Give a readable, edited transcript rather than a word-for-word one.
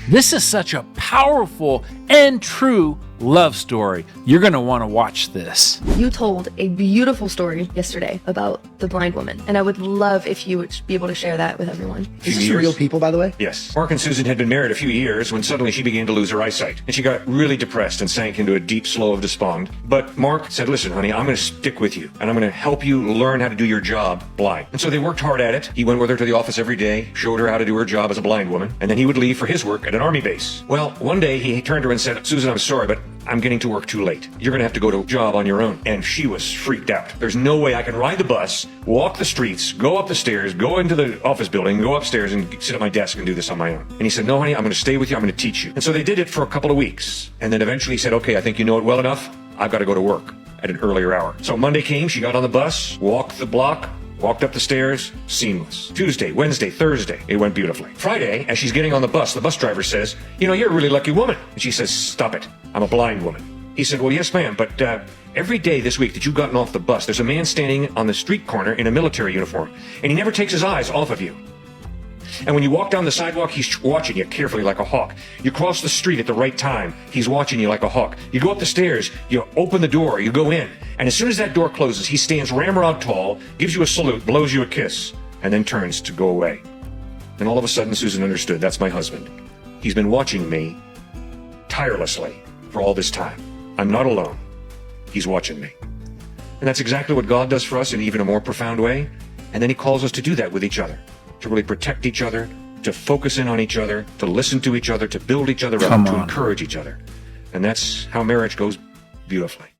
This is such a powerful and true love story. You're going to want to watch this. You told a beautiful story yesterday about the blind woman, and I would love if you would be able to share that with everyone. Is this real people, by the way? Yes. Mark and Susan had been married a few years when suddenly she began to lose her eyesight. And she got really depressed and sank into a deep slough of despond. But Mark said, listen, honey, I'm going to stick with you, and I'm going to help you learn how to do your job blind. And so they worked hard at it. He went with her to the office every day, showed her how to do her job as a blind woman, and then he would leave for his work at an army base. Well, one day he turned to her and said, Susan, I'm sorry, but I'm getting to work too late. You're going to have to go to a job on your own. And she was freaked out. There's no way I can ride the bus, walk the streets, go up the stairs, go into the office building, go upstairs and sit at my desk and do this on my own. And he said, no, honey, I'm going to stay with you. I'm going to teach you. And so they did it for a couple of weeks. And then eventually he said, okay, I think you know it well enough. I've got to go to work at an earlier hour. So Monday came, she got on the bus, walked the block, walked up the stairs, seamless. Tuesday, Wednesday, Thursday, it went beautifully. Friday, as she's getting on the bus driver says, you know, you're a really lucky woman. And she says, stop it. I'm a blind woman. He said, well, yes, ma'am, but every day this week that you've gotten off the bus, there's a man standing on the street corner in a military uniform, and he never takes his eyes off of you. And when you walk down the sidewalk, he's watching you carefully like a hawk. You cross the street at the right time, he's watching you like a hawk. You go up the stairs, you open the door, you go in, and as soon as that door closes, he stands ramrod tall, gives you a salute, blows you a kiss, and then turns to go away. And all of a sudden, Susan understood, that's my husband. He's been watching me tirelessly for all this time. I'm not alone. He's watching me. And that's exactly what God does for us in even a more profound way. And then he calls us to do that with each other, to really protect each other, to focus in on each other, to listen to each other, to build each other up, to encourage each other. And that's how marriage goes beautifully.